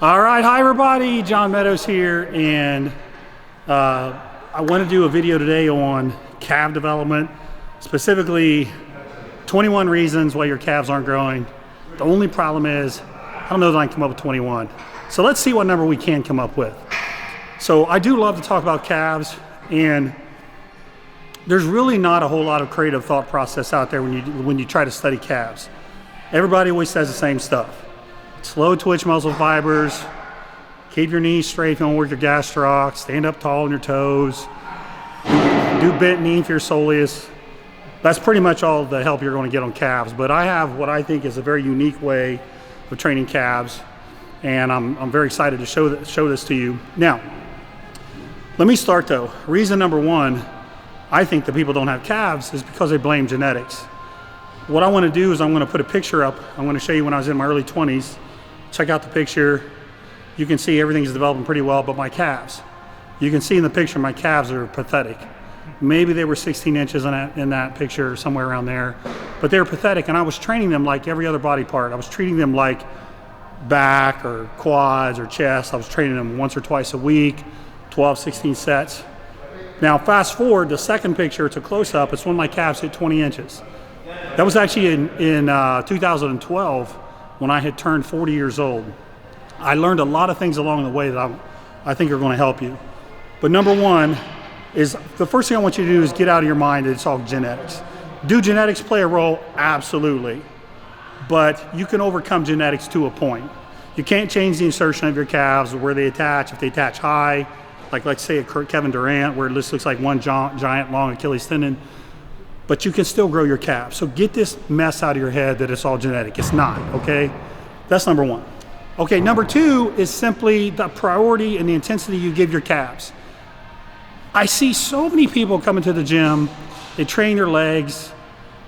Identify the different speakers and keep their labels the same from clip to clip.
Speaker 1: All right, hi everybody, John Meadows here, and I want to do a video today on calf development, specifically 21 reasons why your calves aren't growing. The only problem is, I don't know that I can come up with 21. So let's see what number we can come up with. So I do love to talk about calves, and there's really not a whole lot of creative thought process out there when you try to study calves. Everybody always says the same stuff. Slow twitch muscle fibers, keep your knees straight if you don't work your gastroc, stand up tall on your toes, do bent knee for your soleus. That's pretty much all the help you're going to get on calves. But I have what I think is a very unique way of training calves, and I'm very excited to show this to you. Now, let me start though. Reason number one, I think that people don't have calves is because they blame genetics. What I want to do is I'm going to put a picture up. I'm going to show you when I was in my early 20s. Check out the picture. You can see everything's developing pretty well, but my calves. You can see in the picture my calves are pathetic. Maybe they were 16 inches in that picture, somewhere around there, but they were pathetic, and I was training them like every other body part. I was treating them like back or quads or chest. I was training them once or twice a week, 12, 16 sets. Now fast forward, the second picture, it's a close-up. It's when my calves hit 20 inches. That was actually in 2012 when I had turned 40 years old. I learned a lot of things along the way that I think are going to help you. But number one is, the first thing I want you to do is get out of your mind that it's all genetics. Do genetics play a role? Absolutely. But you can overcome genetics to a point. You can't change the insertion of your calves or where they attach. If they attach high, like let's say a Kevin Durant, where this looks like one giant long Achilles tendon, but you can still grow your calves. So get this mess out of your head that it's all genetic. It's not, okay? That's number one. Okay, number two is simply the priority and the intensity you give your calves. I see so many people coming to the gym, they train their legs,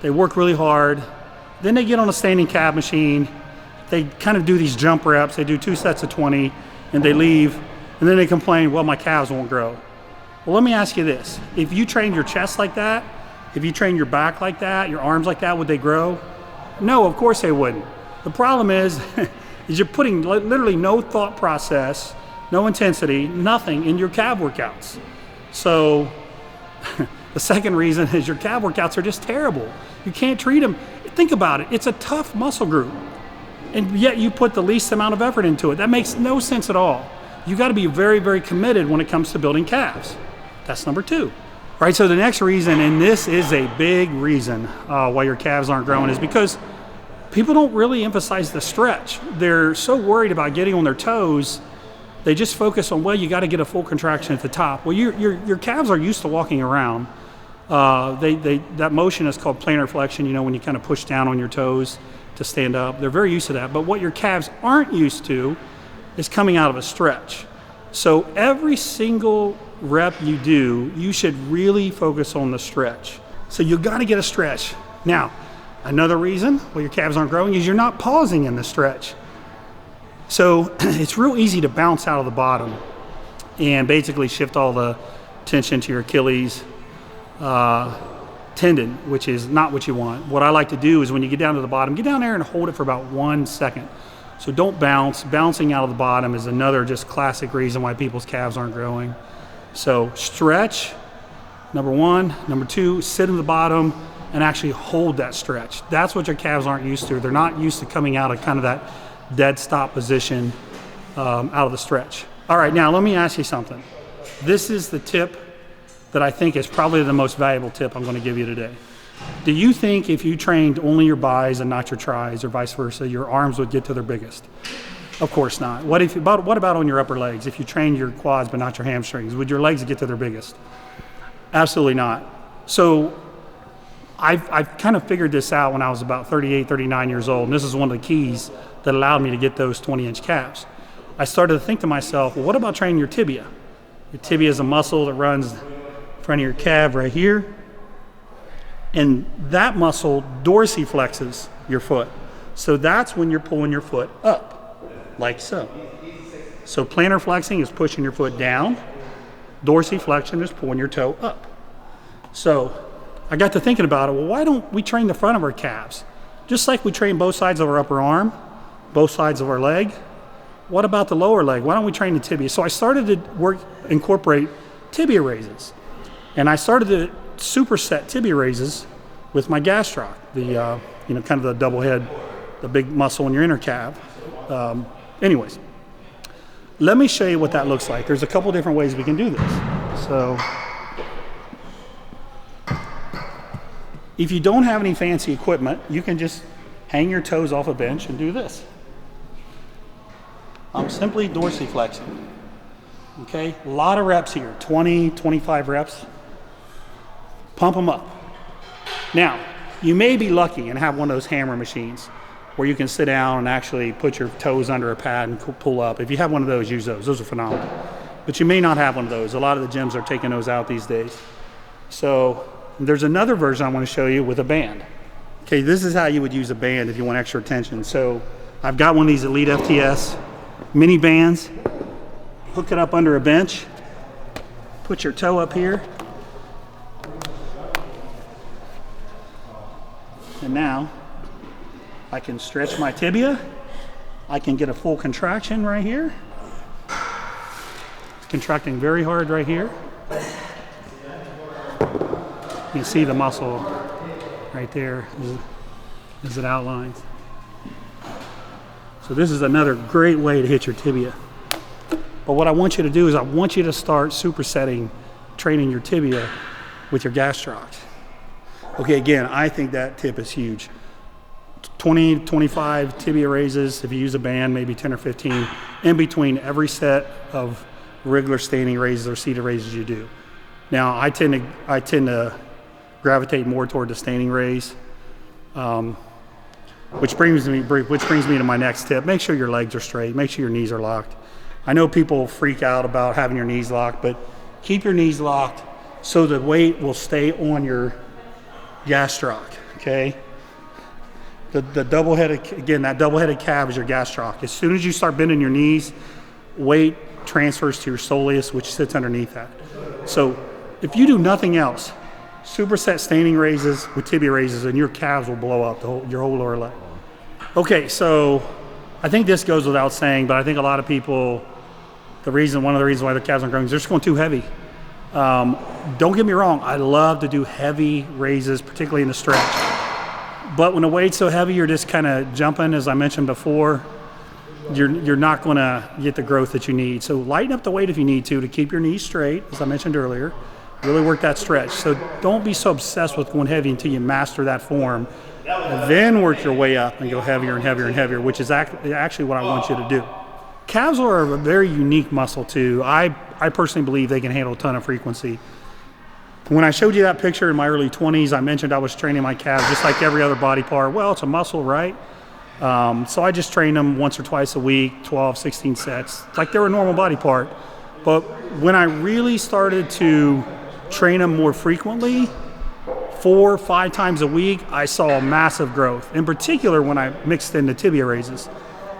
Speaker 1: they work really hard, then they get on a standing calf machine, they kind of do these jump reps, they do 2 sets of 20, and they leave, and then they complain, well, my calves won't grow. Well, let me ask you this. If you trained your chest like that, if you train your back like that, your arms like that, would they grow? No, of course they wouldn't. The problem is you're putting literally no thought process, no intensity, nothing in your calf workouts. So the second reason is your calf workouts are just terrible. You can't treat them. Think about it. It's a tough muscle group, and yet you put the least amount of effort into it. That makes no sense at all. You got to be very, very committed when it comes to building calves. That's number two. All right, so the next reason, and this is a big reason why your calves aren't growing, is because people don't really emphasize the stretch. They're so worried about getting on their toes, they just focus on, well, you got to get a full contraction at the top. Well, your calves are used to walking around. That motion is called plantar flexion, you know, when you kind of push down on your toes to stand up. They're very used to that. But what your calves aren't used to is coming out of a stretch. So every single rep you do, you should really focus on the stretch. So you got to get a stretch. Now, another reason why your calves aren't growing is you're not pausing in the stretch. So it's real easy to bounce out of the bottom and basically shift all the tension to your Achilles tendon, which is not what you want. What I like to do is when you get down to the bottom, get down there and hold it for about 1 second. So don't bounce. Bouncing out of the bottom is another just classic reason why people's calves aren't growing. So stretch, number one. Number two, sit in the bottom and actually hold that stretch. That's what your calves aren't used to. They're not used to coming out of kind of that dead stop position out of the stretch. All right, now let me ask you something. This is the tip that I think is probably the most valuable tip I'm going to give you today. Do you think if you trained only your bis and not your tris, or vice versa, your arms would get to their biggest? Of course not. What about on your upper legs? If you train your quads but not your hamstrings, would your legs get to their biggest? Absolutely not. So I've kind of figured this out when I was about 38, 39 years old, and this is one of the keys that allowed me to get those 20-inch calves. I started to think to myself, well, what about training your tibia? Your tibia is a muscle that runs in front of your calf right here, and that muscle dorsiflexes your foot. So that's when you're pulling your foot up, like so. So plantar flexing is pushing your foot down. Dorsiflexion is pulling your toe up. So I got to thinking about it. Well, why don't we train the front of our calves? Just like we train both sides of our upper arm, both sides of our leg, what about the lower leg? Why don't we train the tibia? So I started to incorporate tibia raises. And I started to superset tibia raises with my gastroc, the kind of the double head, the big muscle in your inner calf. Anyways, let me show you what that looks like. There's a couple different ways we can do this. So if you don't have any fancy equipment, you can just hang your toes off a bench and do this. I'm simply dorsiflexing. Okay, a lot of reps here, 20, 25 reps. Pump them up. Now, you may be lucky and have one of those hammer machines where you can sit down and actually put your toes under a pad and pull up. If you have one of those, use those. Those are phenomenal. But you may not have one of those. A lot of the gyms are taking those out these days. So there's another version I want to show you with a band. Okay, this is how you would use a band if you want extra attention. So I've got one of these Elite FTS mini bands. Hook it up under a bench. Put your toe up here. And now I can stretch my tibia. I can get a full contraction right here. It's contracting very hard right here. You can see the muscle right there as it outlines. So this is another great way to hit your tibia. But what I want you to do is I want you to start supersetting training your tibia with your gastroc. Okay, again, I think that tip is huge. 20, 25 tibia raises, if you use a band, maybe 10 or 15, in between every set of regular standing raises or seated raises you do. Now, I tend to gravitate more toward the standing raise, which brings me to my next tip. Make sure your legs are straight. Make sure your knees are locked. I know people freak out about having your knees locked, but keep your knees locked so the weight will stay on your gastroc, okay? The double-headed, again, that double-headed calf is your gastroc. As soon as you start bending your knees, weight transfers to your soleus, which sits underneath that. So if you do nothing else, superset standing raises with tibia raises and your calves will blow up, your whole lower leg. Okay, so I think this goes without saying, but I think a lot of people, one of the reasons why their calves aren't growing is they're just going too heavy. Don't get me wrong, I love to do heavy raises, particularly in the stretch. But when the weight's so heavy, you're just kind of jumping, as I mentioned before, you're not going to get the growth that you need. So lighten up the weight if you need to keep your knees straight, as I mentioned earlier. Really work that stretch. So don't be so obsessed with going heavy until you master that form. And then work your way up and go heavier and heavier and heavier, which is actually what I want you to do. Calves are a very unique muscle too. I personally believe they can handle a ton of frequency. When I showed you that picture in my early 20s, I mentioned I was training my calves just like every other body part. Well, it's a muscle, right? So I just trained them once or twice a week, 12, 16 sets, like they were a normal body part. But when I really started to train them more frequently, 4 or 5 times a week, I saw massive growth, in particular when I mixed in the tibia raises.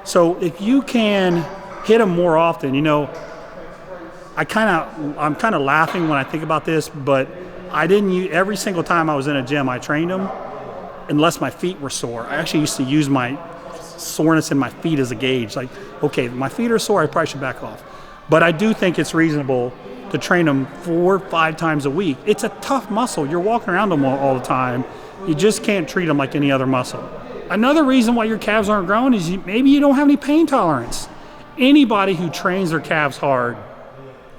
Speaker 1: So if you can hit them more often, I'm kind of laughing when I think about this, but I didn't use, every single time I was in a gym, I trained them unless my feet were sore. I actually used to use my soreness in my feet as a gauge. Like, okay, my feet are sore, I probably should back off. But I do think it's reasonable to train them 4 or 5 times a week. It's a tough muscle. You're walking around them all the time. You just can't treat them like any other muscle. Another reason why your calves aren't growing is maybe you don't have any pain tolerance. Anybody who trains their calves hard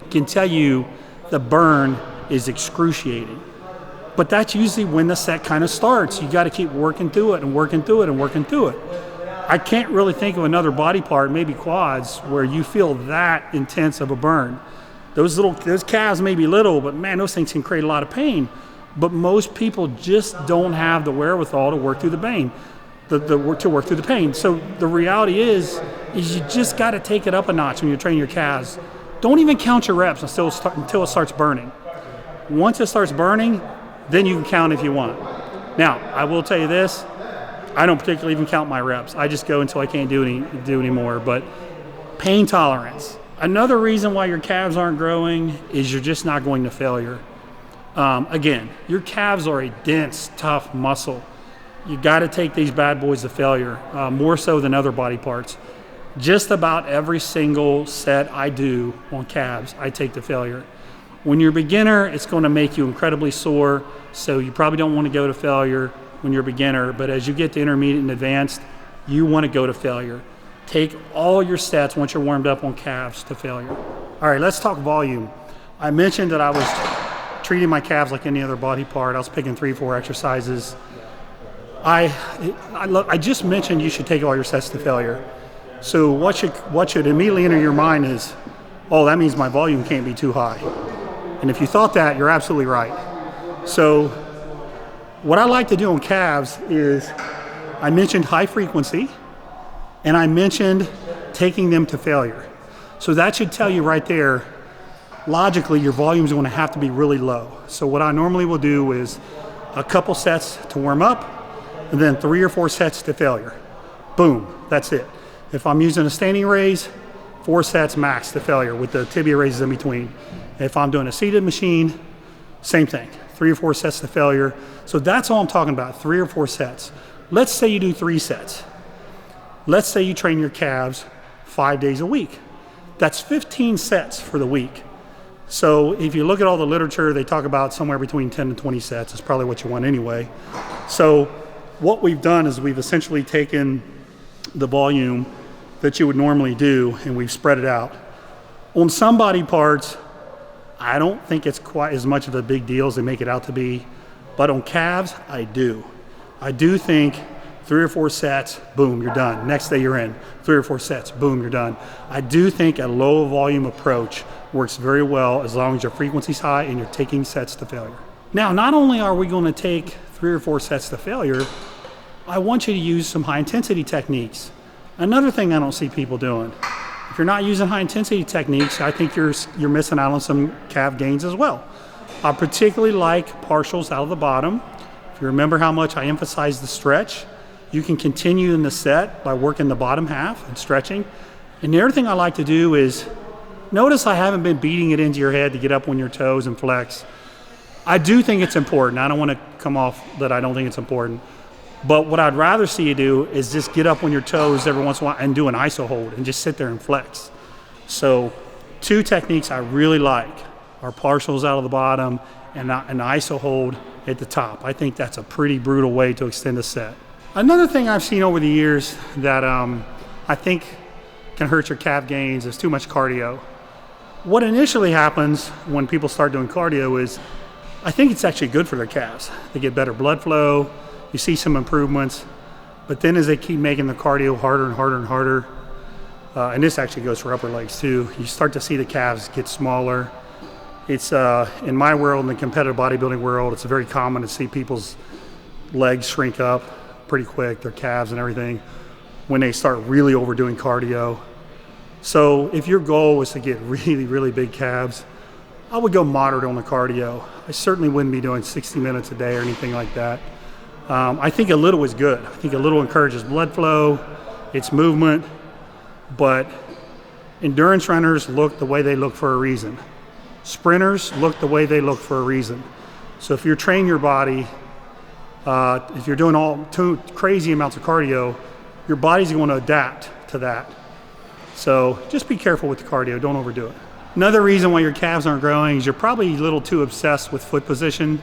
Speaker 1: can tell you the burn is excruciating. But that's usually when the set kind of starts. You got to keep working through it and working through it and working through it. I can't really think of another body part, maybe quads, where you feel that intense of a burn. Those calves may be little, but man, those things can create a lot of pain. But most people just don't have the wherewithal to work through the pain. To work through the pain. So the reality is you just got to take it up a notch when you're training your calves. Don't even count your reps until it starts burning. Once it starts burning, then you can count if you want. Now, I will tell you this, I don't particularly even count my reps. I just go until I can't do anymore. But pain tolerance. Another reason why your calves aren't growing is you're just not going to failure. Again, your calves are a dense, tough muscle. You got to take these bad boys to failure, more so than other body parts. Just about every single set I do on calves, I take to failure. When you're a beginner, it's going to make you incredibly sore, so you probably don't want to go to failure when you're a beginner, but as you get to intermediate and advanced, you want to go to failure. Take all your sets once you're warmed up on calves to failure. All right, let's talk volume. I mentioned that I was treating my calves like any other body part. I was picking 3 or 4 exercises. I just mentioned you should take all your sets to failure. So what should immediately enter your mind is, oh, that means my volume can't be too high. And if you thought that, you're absolutely right. So what I like to do on calves is, I mentioned high frequency, and I mentioned taking them to failure. So that should tell you right there, logically, your volume is going to have to be really low. So what I normally will do is a couple sets to warm up, and then 3 or 4 sets to failure. Boom, that's it. If I'm using a standing raise, 4 sets max to failure with the tibia raises in between. If I'm doing a seated machine, same thing, 3 or 4 sets to failure. So that's all I'm talking about, 3 or 4 sets. Let's say you do 3 sets. Let's say you train your calves 5 days a week. That's 15 sets for the week. So if you look at all the literature, they talk about somewhere between 10 and 20 sets. It's probably what you want anyway. So what we've done is we've essentially taken the volume that you would normally do and we've spread it out. On some body parts, I don't think it's quite as much of a big deal as they make it out to be, but on calves, I do. I do think 3 or 4 sets, boom, you're done. Next day you're in. 3 or 4 sets, boom, you're done. I do think a low volume approach works very well as long as your frequency's high and you're taking sets to failure. Now, not only are we going to take 3 or 4 sets to failure, I want you to use some high intensity techniques. Another thing I don't see people doing. If you're not using high intensity techniques, I think you're missing out on some calf gains as well. I particularly like partials out of the bottom. If you remember how much I emphasize the stretch, you can continue in the set by working the bottom half and stretching. And the other thing I like to do is, notice I haven't been beating it into your head to get up on your toes and flex. I do think it's important. I don't want to come off that I don't think it's important. But what I'd rather see you do is just get up on your toes every once in a while and do an iso hold and just sit there and flex. So 2 techniques I really like are partials out of the bottom and an iso hold at the top. I think that's a pretty brutal way to extend a set. Another thing I've seen over the years that I think can hurt your calf gains is too much cardio. What initially happens when people start doing cardio is, I think it's actually good for their calves. They get better blood flow. You see some improvements, but then as they keep making the cardio harder and harder and harder, and this actually goes for upper legs too, you start to see the calves get smaller. It's in my world, in the competitive bodybuilding world, it's very common to see people's legs shrink up pretty quick, their calves and everything, when they start really overdoing cardio. So if your goal is to get really, really big calves, I would go moderate on the cardio. I certainly wouldn't be doing 60 minutes a day or anything like that. I think a little is good. I think a little encourages blood flow, it's movement, but endurance runners look the way they look for a reason. Sprinters look the way they look for a reason. So if you're training your body, if you're doing all too crazy amounts of cardio, your body's going to adapt to that. So just be careful with the cardio, don't overdo it. Another reason why your calves aren't growing is you're probably a little too obsessed with foot position.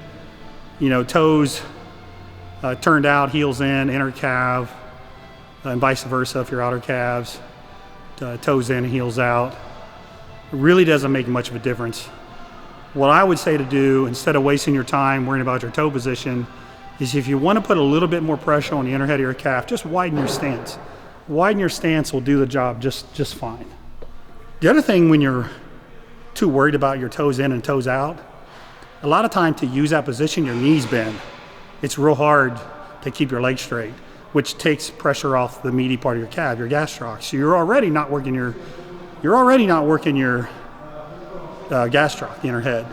Speaker 1: You know, toes turned out, heels in, inner calf, and vice versa if you're outer calves, toes in, heels out. It really doesn't make much of a difference. What I would say to do, instead of wasting your time worrying about your toe position, is if you want to put a little bit more pressure on the inner head of your calf, just widen your stance. Widen your stance will do the job just fine. The other thing when you're too worried about your toes in and toes out, a lot of time to use that position, your knees bend. It's real hard to keep your legs straight, which takes pressure off the meaty part of your calf, your gastroc. So you're already not working your gastroc, the inner head.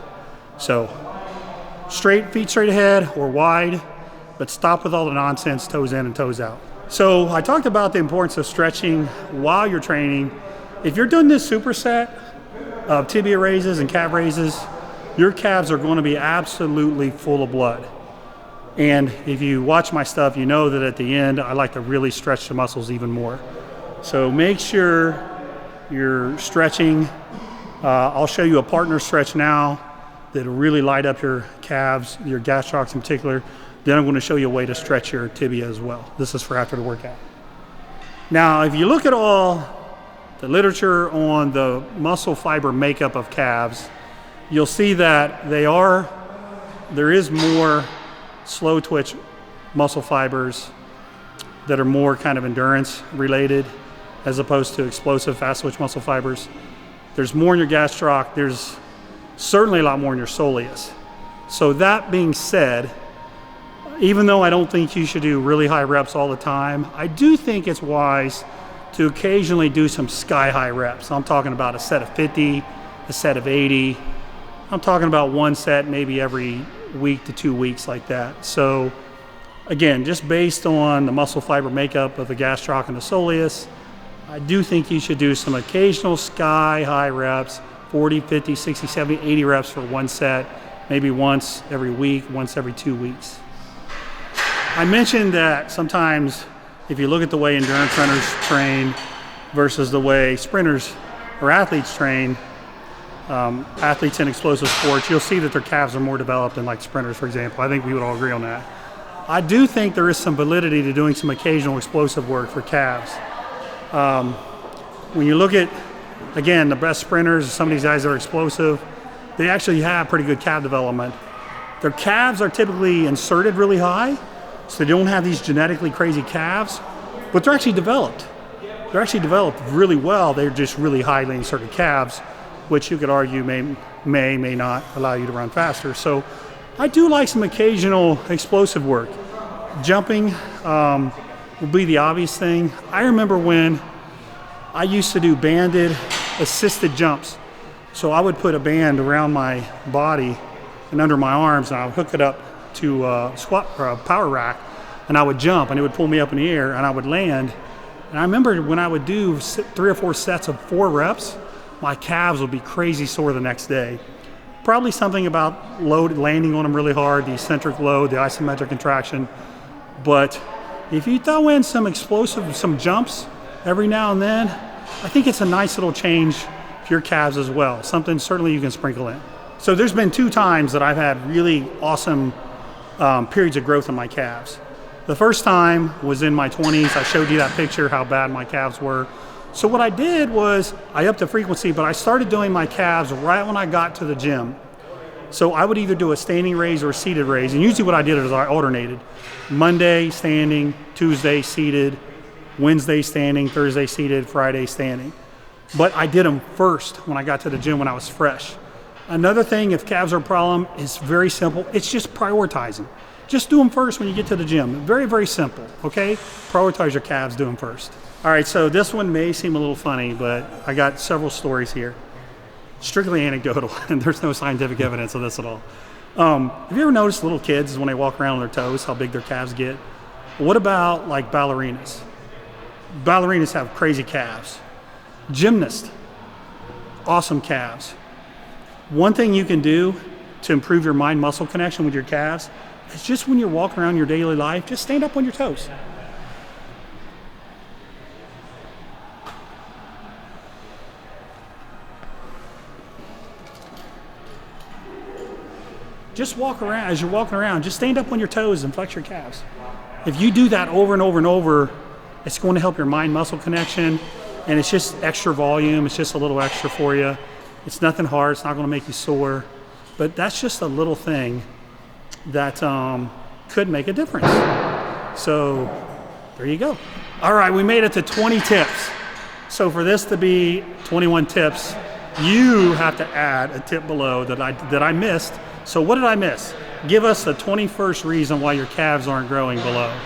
Speaker 1: So straight, feet straight ahead or wide, but stop with all the nonsense, toes in and toes out. So I talked about the importance of stretching while you're training. If you're doing this superset of tibia raises and calf raises, your calves are going to be absolutely full of blood. And if you watch my stuff, you know that at the end, I like to really stretch the muscles even more. So make sure you're stretching. I'll show you a partner stretch now that'll really light up your calves, your gastrocs in particular. Then I'm going to show you a way to stretch your tibia as well. This is for after the workout. Now, if you look at all the literature on the muscle fiber makeup of calves, you'll see that there is more slow twitch muscle fibers that are more kind of endurance related as opposed to explosive fast twitch muscle fibers. There's more in your gastroc. There's certainly a lot more in your soleus. So that being said, even though I don't think you should do really high reps all the time, I do think it's wise to occasionally do some sky high reps. I'm talking about a set of 50, a set of 80. I'm talking about one set maybe every week to 2 weeks like that. So again, just based on the muscle fiber makeup of the gastroc and the soleus, I do think you should do some occasional sky high reps, 40, 50, 60, 70, 80 reps for one set, maybe once every week, once every 2 weeks. I mentioned that sometimes if you look at the way endurance runners train versus the way sprinters or athletes train, athletes in explosive sports, you'll see that their calves are more developed than like sprinters, for example. I think we would all agree on that. I do think there is some validity to doing some occasional explosive work for calves. When you look at, again, the best sprinters, some of these guys that are explosive, they actually have pretty good calf development. Their calves are typically inserted really high, so they don't have these genetically crazy calves, but they're actually developed. They're actually developed really well. They're just really highly inserted calves, which you could argue may not allow you to run faster. So I do like some occasional explosive work. Jumping will be the obvious thing. I remember when I used to do banded assisted jumps. So I would put a band around my body and under my arms, and I would hook it up to a squat or a power rack, and I would jump, and it would pull me up in the air, and I would land. And I remember when I would do 3 or 4 sets of 4 reps, my calves would be crazy sore the next day. Probably something about landing on them really hard, the eccentric load, the isometric contraction. But if you throw in some explosive, some jumps every now and then, I think it's a nice little change for your calves as well. Something certainly you can sprinkle in. So there's been 2 times that I've had really awesome periods of growth in my calves. The first time was in my 20s. I showed you that picture, how bad my calves were. So what I did was I upped the frequency, but I started doing my calves right when I got to the gym. So I would either do a standing raise or a seated raise. And usually what I did is I alternated. Monday standing, Tuesday seated, Wednesday standing, Thursday seated, Friday standing. But I did them first when I got to the gym when I was fresh. Another thing, if calves are a problem, is very simple. It's just prioritizing. Just do them first when you get to the gym. Very, very simple, okay? Prioritize your calves, do them first. All right, so this one may seem a little funny, but I got several stories here. Strictly anecdotal, and there's no scientific evidence of this at all. Have you ever noticed little kids, when they walk around on their toes, how big their calves get? What about like ballerinas? Ballerinas have crazy calves. Gymnasts, awesome calves. One thing you can do to improve your mind-muscle connection with your calves is just when you're walking around your daily life, just stand up on your toes. Just walk around, as you're walking around, just stand up on your toes and flex your calves. If you do that over and over and over, it's going to help your mind-muscle connection, and it's just extra volume. It's just a little extra for you. It's nothing hard. It's not going to make you sore. But that's just a little thing that could make a difference. So there you go. All right, we made it to 20 tips. So for this to be 21 tips, you have to add a tip below that I missed. So what did I miss? Give us the 21st reason why your calves aren't growing below.